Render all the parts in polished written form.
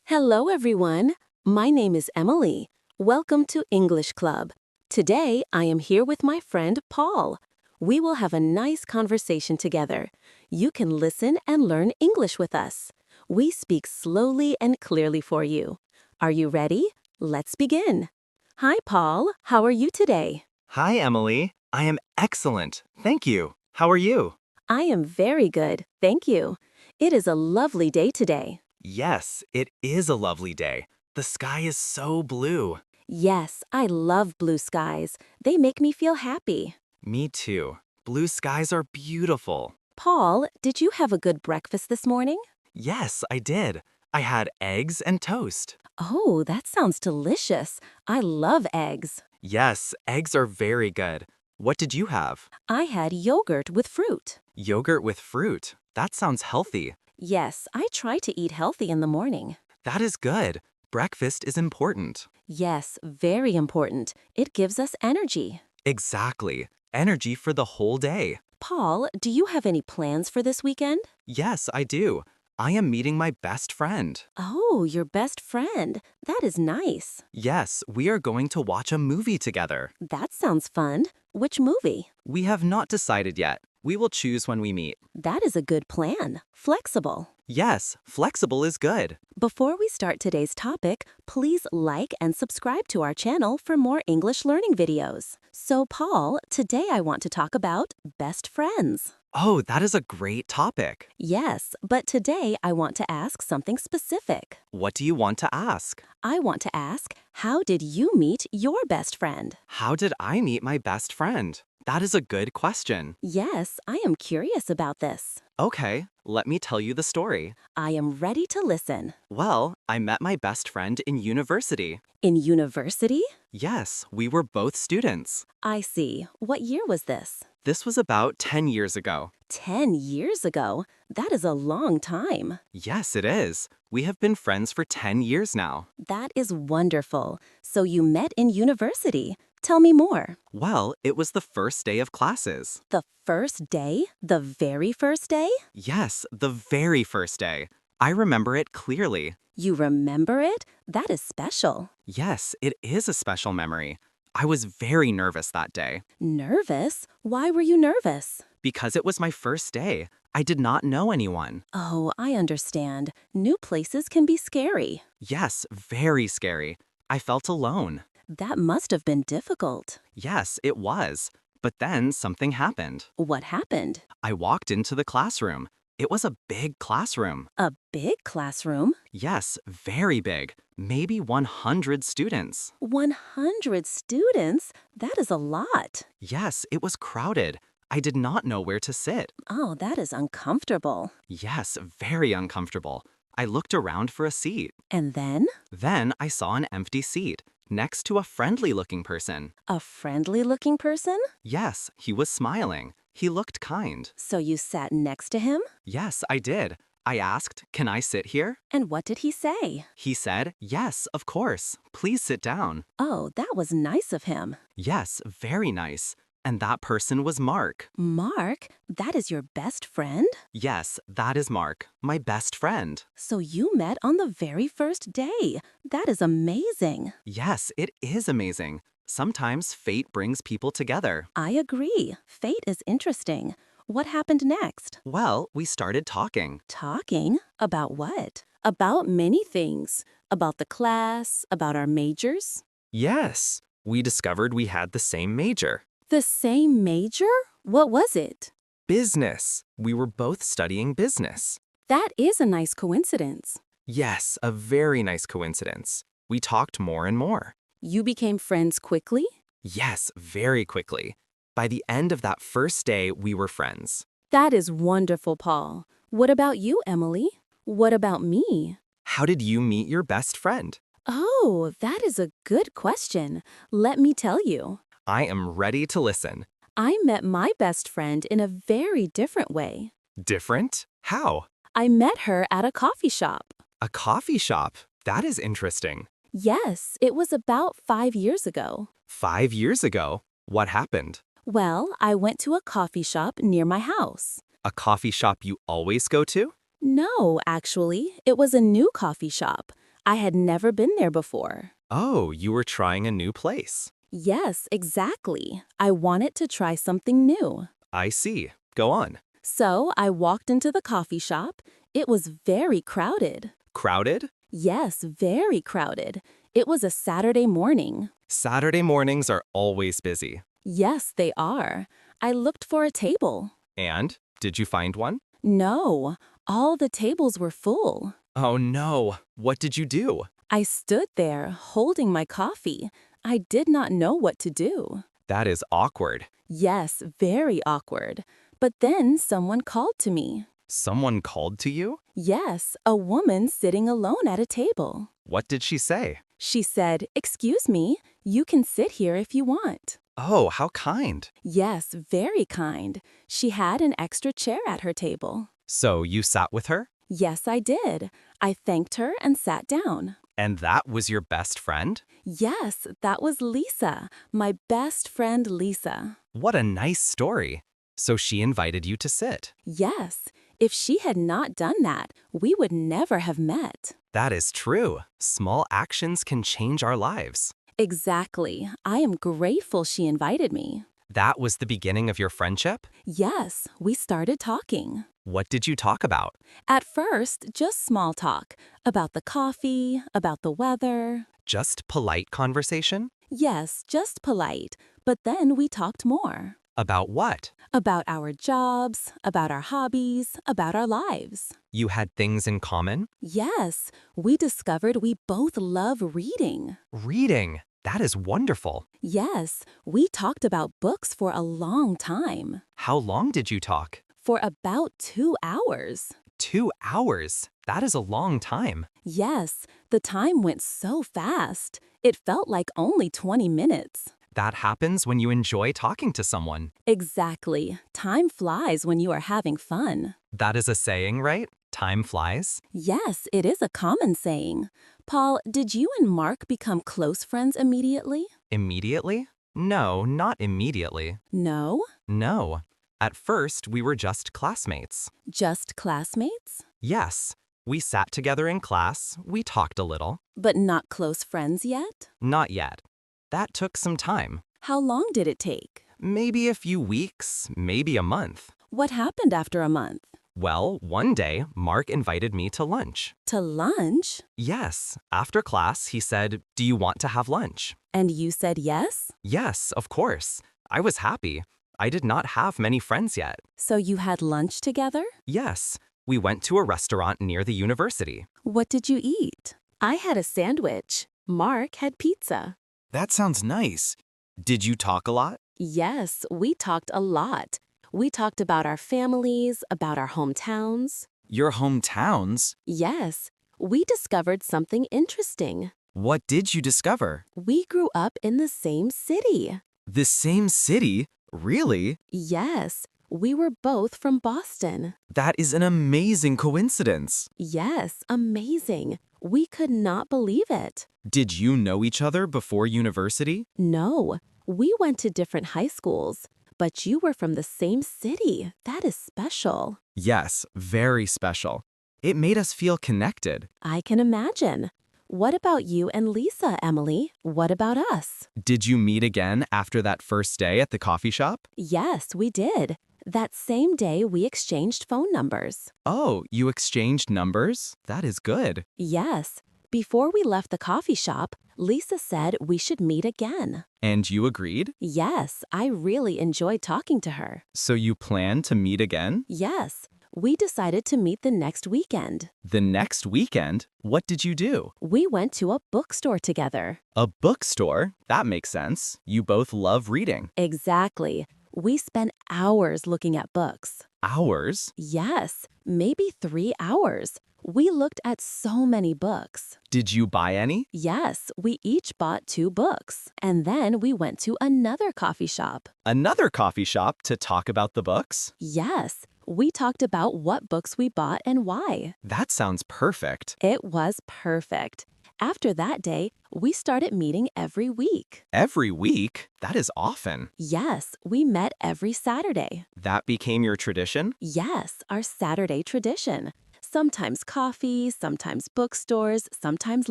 Hello, everyone. My name is Emily. Welcome to English Club. Today, I am here with my friend Paul. We will have a nice conversation together. You can listen and learn English with us. We speak slowly and clearly for you. Are you ready? Let's begin. Hi, Paul. How are you today? Hi, Emily. I am excellent. Thank you. How are you? I am very good, thank you. It is a lovely day today. Yes, it is a lovely day. The sky is so blue. Yes, I love blue skies. They make me feel happy. Me too. Blue skies are beautiful. Paul, did you have a good breakfast this morning? Yes, I did. I had eggs and toast. Oh, that sounds delicious. I love eggs. Yes, eggs are very good. What did you have? I had yogurt with fruit. Yogurt with fruit. That sounds healthy. Yes, I try to eat healthy in the morning. That is good. Breakfast is important. Yes, very important. It gives us energy. Exactly. Energy for the whole day. Paul, do you have any plans for this weekend? Yes, I do. I am meeting my best friend. Oh, your best friend. That is nice. Yes, we are going to watch a movie together. That sounds fun. Which movie? We have not decided yet. We will choose when we meet. That is a good plan. Flexible. Yes, flexible is good. Before we start today's topic, please like and subscribe to our channel for more English learning videos. So, Paul, today I want to talk about best friends. Oh, that is a great topic. Yes, but today I want to ask something specific. What do you want to ask? I want to ask, how did you meet your best friend? How did I meet my best friend? That is a good question. Yes, I am curious about this. Okay, let me tell you the story. I am ready to listen. Well, I met my best friend in university. In university? Yes, we were both students. I see. What year was this? This was about 10 years ago. 10 years ago? That is a long time. Yes, it is. We have been friends for 10 years now. That is wonderful. So you met in university. Tell me more. Well, it was the first day of classes. The first day? The very first day? Yes, the very first day. I remember it clearly. You remember it? That is special. Yes, it is a special memory. I was very nervous that day. Nervous? Why were you nervous? Because it was my first day. I did not know anyone. Oh, I understand. New places can be scary. Yes, very scary. I felt alone. That must have been difficult. Yes, it was. But then something happened. What happened? I walked into the classroom. It was a big classroom. A big classroom? Yes, very big. Maybe 100 students. 100 students? That is a lot. Yes, it was crowded. I did not know where to sit. Oh, that is uncomfortable. Yes, very uncomfortable. I looked around for a seat. And then? Then I saw an empty seat next to a friendly-looking person. A friendly-looking person? Yes, he was smiling. He looked kind. So you sat next to him? Yes, I did. I asked, "Can I sit here?" And what did he say? He said, "Yes, of course. Please sit down." Oh, that was nice of him. Yes, very nice. And that person was Mark. Mark? That is your best friend? Yes, that is Mark, my best friend. So you met on the very first day. That is amazing. Yes, it is amazing. Sometimes fate brings people together. I agree. Fate is interesting. What happened next? Well, we started talking. Talking? About what? About many things. About the class, about our majors. Yes, we discovered we had the same major. The same major? What was it? Business. We were both studying business. That is a nice coincidence. Yes, a very nice coincidence. We talked more and more. You became friends quickly? Yes, very quickly. By the end of that first day, we were friends. That is wonderful, Paul. What about you, Emily? What about me? How did you meet your best friend? Oh, that is a good question. Let me tell you. I am ready to listen. I met my best friend in a very different way. Different? How? I met her at a coffee shop. A coffee shop? That is interesting. Yes, it was about 5 years ago. 5 years ago? What happened? Well, I went to a coffee shop near my house. A coffee shop you always go to? No, actually, it was a new coffee shop. I had never been there before. Oh, you were trying a new place. Yes, exactly. I wanted to try something new. I see. Go on. So I walked into the coffee shop. It was very crowded. Crowded? Yes, very crowded. It was a Saturday morning. Saturday mornings are always busy. Yes, they are. I looked for a table. And? Did you find one? No, all the tables were full. Oh no. What did you do? I stood there holding my coffee. I did not know what to do. That is awkward. Yes, very awkward. But then someone called to me. Someone called to you? Yes, a woman sitting alone at a table. What did she say? She said, "Excuse me, you can sit here if you want." Oh, how kind. Yes, very kind. She had an extra chair at her table. So you sat with her? Yes, I did. I thanked her and sat down. And that was your best friend? Yes, that was Lisa, my best friend Lisa. What a nice story. So she invited you to sit. Yes, if she had not done that, we would never have met. That is true. Small actions can change our lives. Exactly. I am grateful she invited me. That was the beginning of your friendship? Yes, we started talking. What did you talk about? At first, just small talk about the coffee, about the weather. Just polite conversation? Yes, just polite. But then we talked more. About what? About our jobs, about our hobbies, about our lives. You had things in common? Yes, we discovered we both love reading. Reading. That is wonderful. Yes, we talked about books for a long time. How long did you talk? For about 2 hours. 2 hours. That is a long time. Yes, the time went so fast. It felt like only 20 minutes. That happens when you enjoy talking to someone. Exactly. Time flies when you are having fun. That is a saying, right? Time flies. Yes, it is a common saying. Paul, did you and Mark become close friends immediately? Immediately? No, not immediately. No? No. At first, we were just classmates. Just classmates? Yes. We sat together in class, we talked a little. But not close friends yet? Not yet. That took some time. How long did it take? Maybe a few weeks, maybe a month. What happened after a month? Well, one day, Mark invited me to lunch. To lunch? Yes. After class, he said, "Do you want to have lunch?" And you said yes? Yes, of course. I was happy. I did not have many friends yet. So you had lunch together? Yes. We went to a restaurant near the university. What did you eat? I had a sandwich. Mark had pizza. That sounds nice. Did you talk a lot? Yes, we talked a lot. We talked about our families, about our hometowns. Your hometowns? Yes, we discovered something interesting. What did you discover? We grew up in the same city. The same city? Really? Yes, we were both from Boston. That is an amazing coincidence. Yes, amazing. We could not believe it. Did you know each other before university? No, we went to different high schools, but you were from the same city. That is special. Yes, very special. It made us feel connected. I can imagine. What about you and Lisa, Emily? What about us? Did you meet again after that first day at the coffee shop? Yes, we did. That same day, we exchanged phone numbers. Oh, you exchanged numbers? That is good. Yes. Before we left the coffee shop, Lisa said we should meet again. And you agreed? Yes, I really enjoyed talking to her. So you plan to meet again? Yes, we decided to meet the next weekend. The next weekend? What did you do? We went to a bookstore together. A bookstore? That makes sense. You both love reading. Exactly. We spent hours looking at books. Hours? Yes, maybe 3 hours. We looked at so many books. Did you buy any? Yes, we each bought 2 books. And then we went to another coffee shop. Another coffee shop to talk about the books? Yes, we talked about what books we bought and why. That sounds perfect. It was perfect. After that day, we started meeting every week. Every week? That is often. Yes, we met every Saturday. That became your tradition? Yes, our Saturday tradition. Sometimes coffee, sometimes bookstores, sometimes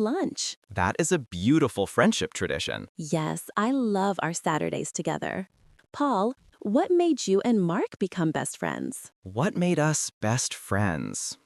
lunch. That is a beautiful friendship tradition. Yes, I love our Saturdays together. Paul, what made you and Mark become best friends? What made us best friends?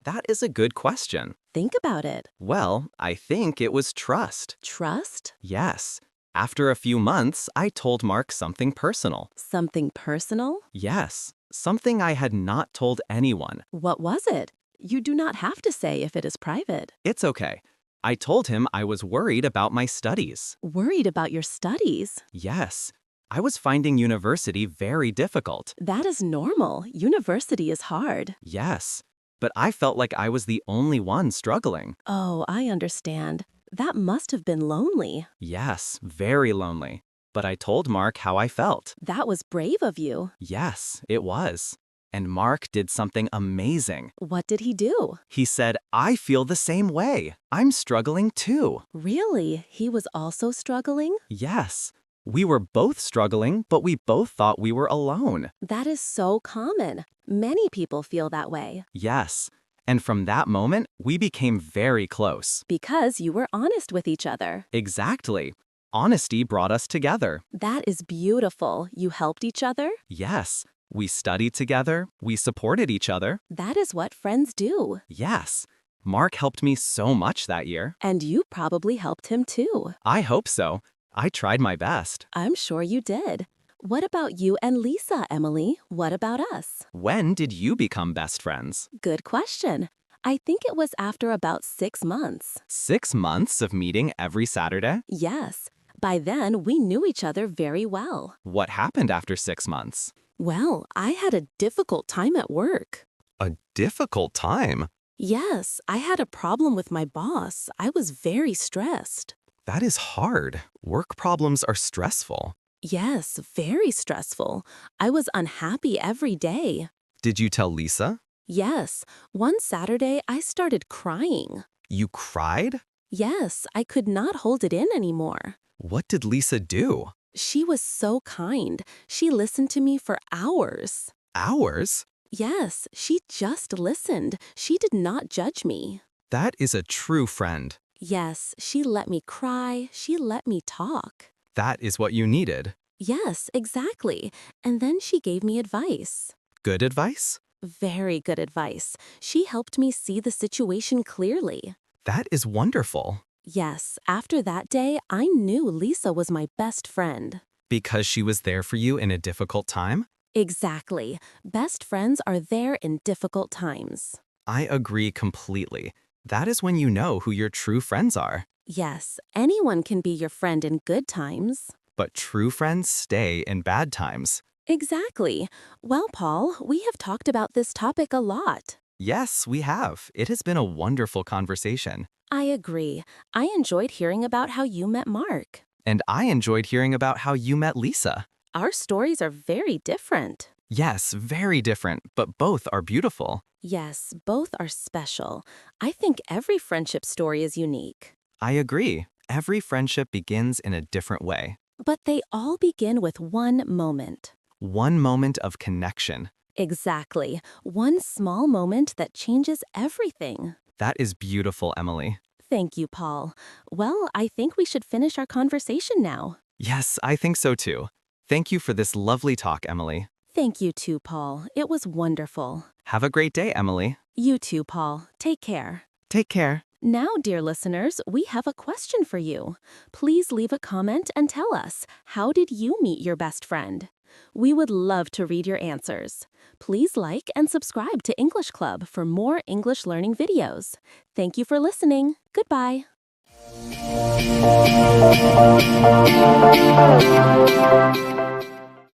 That is a good question. Think about it. Well, I think it was trust. Trust? Yes. After a few months, I told Mark something personal. Something personal? Yes, something I had not told anyone. What was it? You do not have to say if it is private. It's okay. I told him I was worried about my studies. Worried about your studies? Yes, I was finding university very difficult. That is normal. University is hard. Yes, but I felt like I was the only one struggling. Oh, I understand. That must have been lonely. Yes, very lonely. But I told Mark how I felt. That was brave of you. Yes, it was. And Mark did something amazing. What did he do? He said, I feel the same way. I'm struggling too. Really? He was also struggling? Yes. We were both struggling, but we both thought we were alone. That is so common. Many people feel that way. Yes. And from that moment, we became very close. Because you were honest with each other. Exactly. Honesty brought us together. That is beautiful. You helped each other? Yes. We studied together. We supported each other. That is what friends do. Yes. Mark helped me so much that year. And you probably helped him too. I hope so. I tried my best. I'm sure you did. What about you and Lisa, Emily? What about us? When did you become best friends? Good question. I think it was after about 6 months. 6 months of meeting every Saturday? Yes. By then, we knew each other very well. What happened after 6 months? Well, I had a difficult time at work. A difficult time? Yes, I had a problem with my boss. I was very stressed. That is hard. Work problems are stressful. Yes, very stressful. I was unhappy every day. Did you tell Lisa? Yes, one Saturday I started crying. You cried? Yes, I could not hold it in anymore. What did Lisa do? She was so kind. She listened to me for hours. Hours? Yes, she just listened. She did not judge me. That is a true friend. Yes, she let me cry. She let me talk. That is what you needed. Yes, exactly. And then she gave me advice. Good advice? Very good advice. She helped me see the situation clearly. That is wonderful. Yes, after that day, I knew Lisa was my best friend. Because she was there for you in a difficult time? Exactly. Best friends are there in difficult times. I agree completely. That is when you know who your true friends are. Yes, anyone can be your friend in good times. But true friends stay in bad times. Exactly. Well, Paul, we have talked about this topic a lot. Yes, we have. It has been a wonderful conversation. I agree. I enjoyed hearing about how you met Mark. And I enjoyed hearing about how you met Lisa. Our stories are very different. Yes, very different, but both are beautiful. Yes, both are special. I think every friendship story is unique. I agree. Every friendship begins in a different way. But they all begin with one moment. One moment of connection. Exactly. One small moment that changes everything. That is beautiful, Emily. Thank you, Paul. Well, I think we should finish our conversation now. Yes, I think so too. Thank you for this lovely talk, Emily. Thank you too, Paul. It was wonderful. Have a great day, Emily. You too, Paul. Take care. Take care. Now, dear listeners, we have a question for you. Please leave a comment and tell us, how did you meet your best friend? We would love to read your answers. Please like and subscribe to English Club for more English learning videos. Thank you for listening. Goodbye.